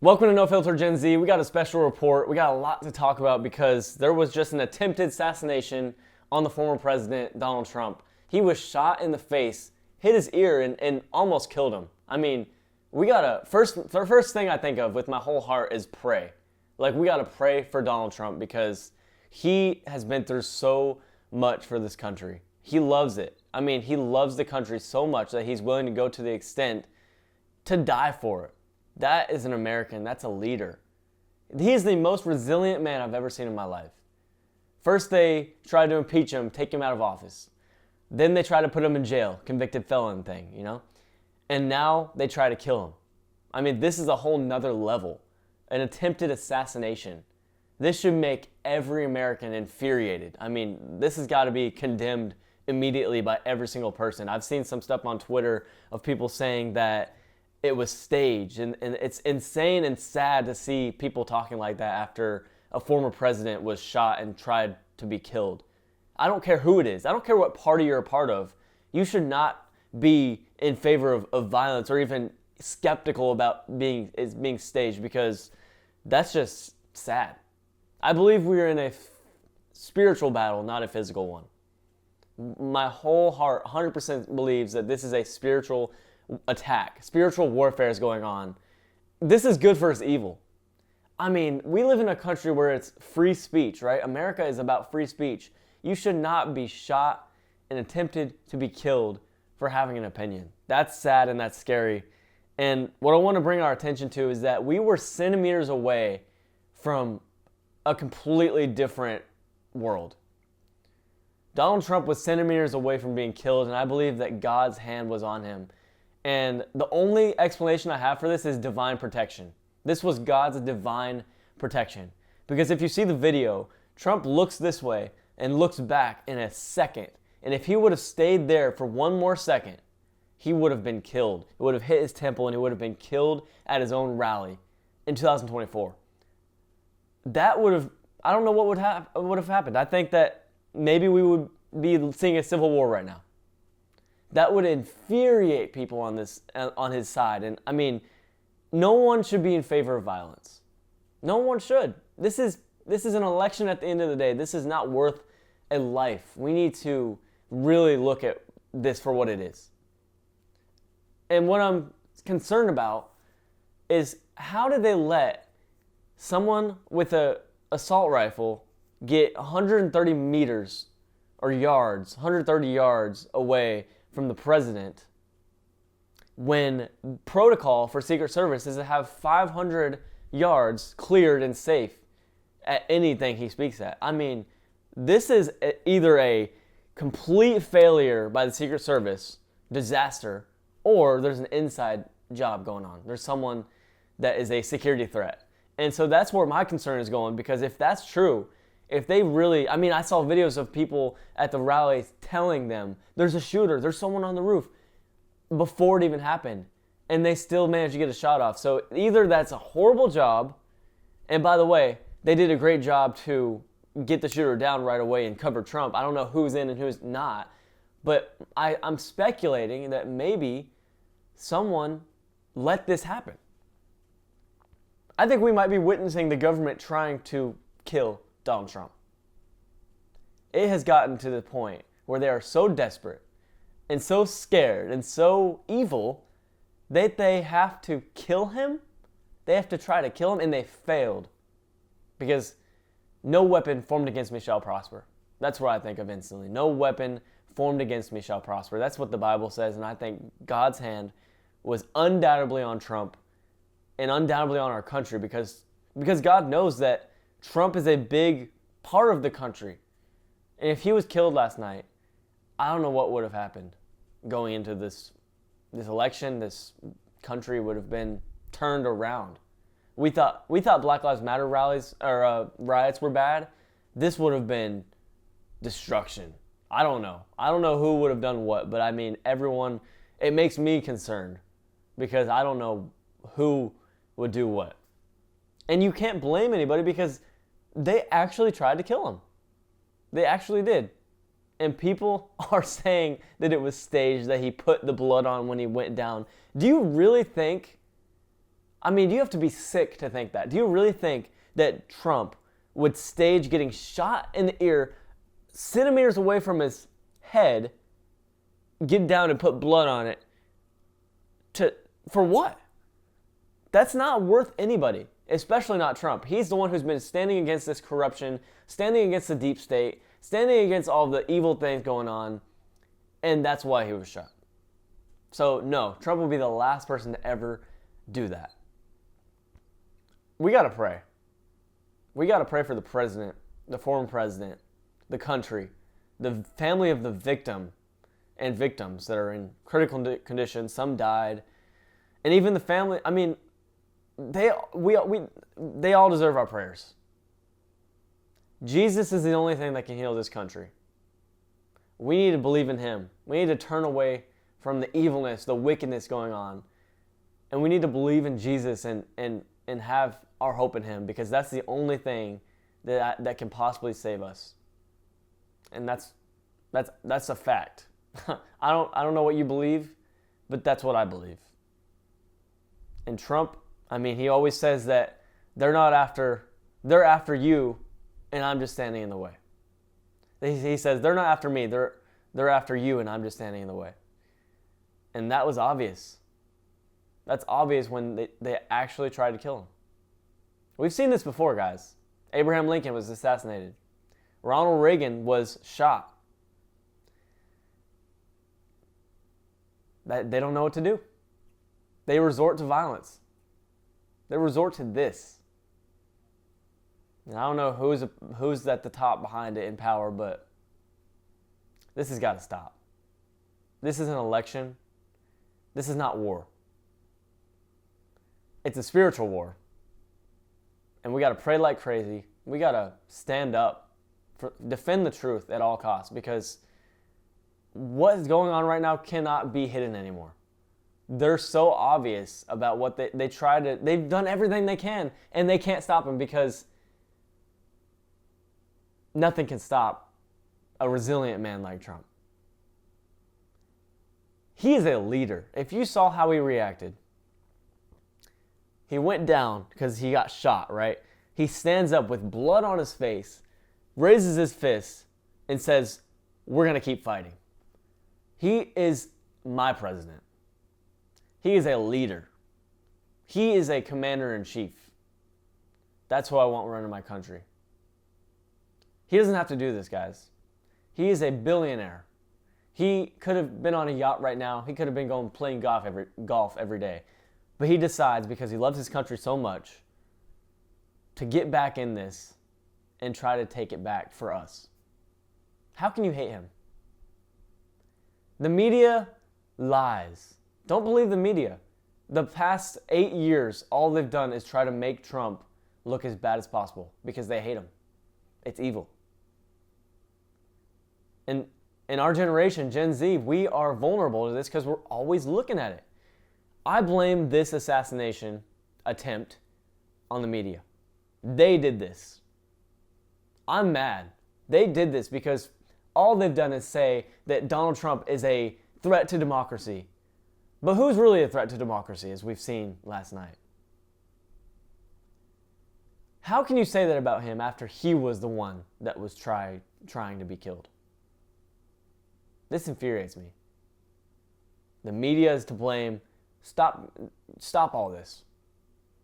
Welcome to No Filter Gen Z. We got a special report. We got a lot to talk about because there was just an attempted assassination on the former president, Donald Trump. He was shot in the face, hit his ear, and almost killed him. I mean, the first thing I think of with my whole heart is pray. Like, we got to pray for Donald Trump because he has been through so much for this country. He loves it. I mean, he loves the country so much that he's willing to go to the extent to die for it. That is an American. That's a leader. He is the most resilient man I've ever seen in my life. First, they tried to impeach him, take him out of office. Then they tried to put him in jail, convicted felon thing, you know? And now they try to kill him. I mean, this is a whole nother level. An attempted assassination. This should make every American infuriated. I mean, this has got to be condemned immediately by every single person. I've seen some stuff on Twitter of people saying that it was staged, and it's insane and sad to see people talking like that after a former president was shot and tried to be killed. I don't care who it is. I don't care what party you're a part of. You should not be in favor of violence or even skeptical about being staged, because that's just sad. I believe we are in a spiritual battle, not a physical one. My whole heart 100% believes that this is a spiritual attack. Spiritual warfare is going on. This is good versus evil. I mean, we live in a country where it's free speech, right? America is about free speech. You should not be shot and attempted to be killed for having an opinion. That's sad and that's scary. And what I want to bring our attention to is that we were centimeters away from a completely different world. Donald Trump was centimeters away from being killed, and I believe that God's hand was on him. And the only explanation I have for this is divine protection. This was God's divine protection. Because if you see the video, Trump looks this way and looks back in a second. And if he would have stayed there for one more second, he would have been killed. It would have hit his temple and he would have been killed at his own rally in 2024. That would have, I don't know what would have happened. I think that maybe we would be seeing a civil war right now. That would infuriate people on his side. And I mean, no one should be in favor of violence. No one should. This is an election at the end of the day. This is not worth a life. We need to really look at this for what it is. And what I'm concerned about is, how did they let someone with an assault rifle get 130 meters or yards, 130 yards away from the president, when protocol for Secret Service is to have 500 yards cleared and safe at anything he speaks at? I mean, this is either a complete failure by the Secret Service, disaster, or there's an inside job going on. There's someone that is a security threat. And so that's where my concern is going, because if that's true, if they really, I mean, I saw videos of people at the rallies telling them, there's a shooter, there's someone on the roof, before it even happened. And they still managed to get a shot off. So either that's a horrible job, and by the way, they did a great job to get the shooter down right away and cover Trump. I don't know who's in and who's not, but I'm speculating that maybe someone let this happen. I think we might be witnessing the government trying to kill Donald Trump. It has gotten to the point where they are so desperate and so scared and so evil that they have to kill him. They have to try to kill him, and they failed. Because no weapon formed against me shall prosper. That's what I think of instantly. No weapon formed against me shall prosper. That's what the Bible says, and I think God's hand was undoubtedly on Trump and undoubtedly on our country, because God knows that Trump is a big part of the country. And if he was killed last night, I don't know what would have happened going into this election. This country would have been turned around. We thought Black Lives Matter rallies or riots were bad. This would have been destruction. I don't know. I don't know who would have done what, but I mean, everyone, it makes me concerned because I don't know who would do what. And you can't blame anybody because they actually tried to kill him. They actually did. And people are saying that it was staged, that he put the blood on when he went down. Do you really think I mean, you have to be sick to think that. Do you really think that Trump would stage getting shot in the ear centimeters away from his head, get down and put blood on it, for what? That's not worth anybody, especially not Trump. He's the one who's been standing against this corruption, standing against the deep state, standing against all the evil things going on, and that's why he was shot. So no, Trump will be the last person to ever do that. We got to pray. We got to pray for the president, the former president, the country, the family of the victim and victims that are in critical condition. Some died. And even the family, I mean, they all deserve our prayers. Jesus is the only thing that can heal this country. We need to believe in him. We need to turn away from the evilness, the wickedness going on. And we need to believe in Jesus and have our hope in him, because that's the only thing that can possibly save us. And that's a fact. I don't know what you believe, but that's what I believe. And Trump, I mean, he always says that they're after you, and I'm just standing in the way. He says they're not after me, they're after you, and I'm just standing in the way. And that was obvious. That's obvious when they actually tried to kill him. We've seen this before, guys. Abraham Lincoln was assassinated. Ronald Reagan was shot. They don't know what to do. They resort to violence. They resort to this. And I don't know who's at the top behind it in power, but this has got to stop. This is an election. This is not war. It's a spiritual war. And we got to pray like crazy. We got to stand up, defend the truth at all costs, because what is going on right now cannot be hidden anymore. They're so obvious about what they've done everything they can, and they can't stop them, because nothing can stop a resilient man like Trump. He is a leader. If you saw how he reacted, he went down because he got shot, right? He stands up with blood on his face, raises his fist, and says, "We're going to keep fighting." He is my president. He is a leader. He is a commander-in-chief. That's who I want running my country. He doesn't have to do this, guys. He is a billionaire. He could have been on a yacht right now. He could have been playing golf every day. But he decides, because he loves his country so much, to get back in this and try to take it back for us. How can you hate him? The media lies. Don't believe the media. The past 8 years, all they've done is try to make Trump look as bad as possible because they hate him. It's evil. And in our generation, Gen Z, we are vulnerable to this because we're always looking at it. I blame this assassination attempt on the media. They did this. I'm mad. They did this because all they've done is say that Donald Trump is a threat to democracy. But who's really a threat to democracy, as we've seen last night? How can you say that about him after he was the one that was trying to be killed? This infuriates me. The media is to blame. Stop all this.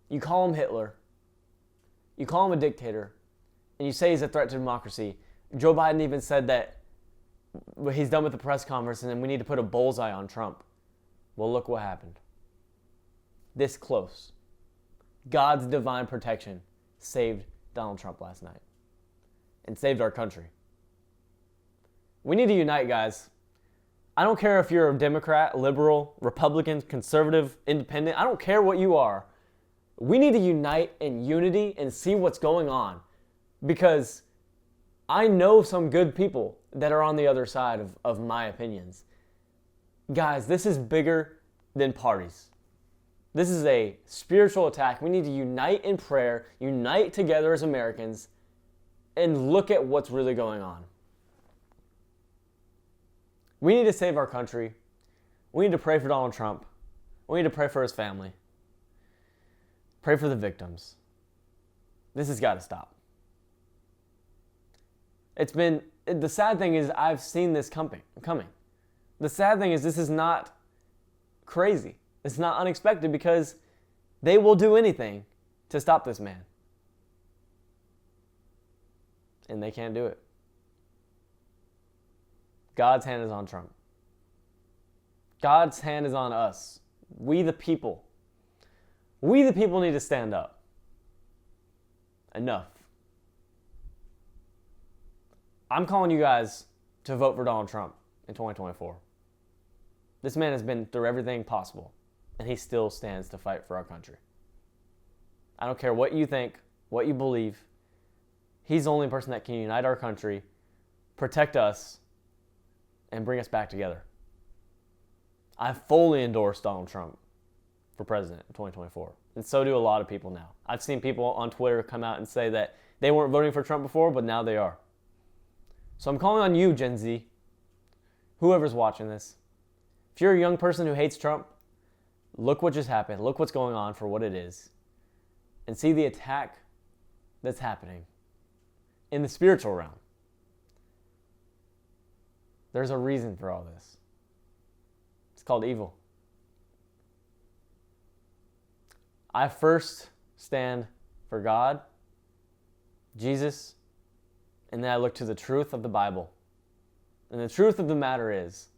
You call him Hitler. You call him a dictator. And you say he's a threat to democracy. Joe Biden even said that he's done with the press conference and then we need to put a bullseye on Trump. Well, look what happened. This close. God's divine protection saved Donald Trump last night and saved our country. We need to unite, guys. I don't care if you're a Democrat, liberal, Republican, conservative, independent. I don't care what you are. We need to unite in unity and see what's going on, because I know some good people that are on the other side of my opinions. Guys, this is bigger than parties. This is a spiritual attack. We need to unite in prayer, unite together as Americans, and look at what's really going on. We need to save our country. We need to pray for Donald Trump. We need to pray for his family. Pray for the victims. This has got to stop. The sad thing is I've seen this coming. The sad thing is this is not crazy. It's not unexpected because they will do anything to stop this man. And they can't do it. God's hand is on Trump. God's hand is on us. We the people. We the people need to stand up. Enough. I'm calling you guys to vote for Donald Trump in 2024. This man has been through everything possible, and he still stands to fight for our country. I don't care what you think, what you believe. He's the only person that can unite our country, protect us, and bring us back together. I fully endorse Donald Trump for president in 2024. And so do a lot of people now. I've seen people on Twitter come out and say that they weren't voting for Trump before, but now they are. So I'm calling on you, Gen Z, whoever's watching this. If you're a young person who hates Trump, look what just happened. Look what's going on for what it is. And see the attack that's happening in the spiritual realm. There's a reason for all this. It's called evil. I first stand for God, Jesus, and then I look to the truth of the Bible. And the truth of the matter is,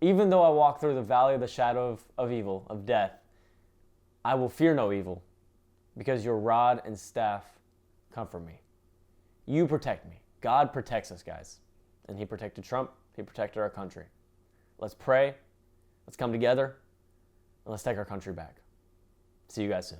even though I walk through the valley of the shadow of evil, of death, I will fear no evil, because your rod and staff comfort me. You protect me. God protects us, guys. And he protected Trump. He protected our country. Let's pray. Let's come together. And let's take our country back. See you guys soon.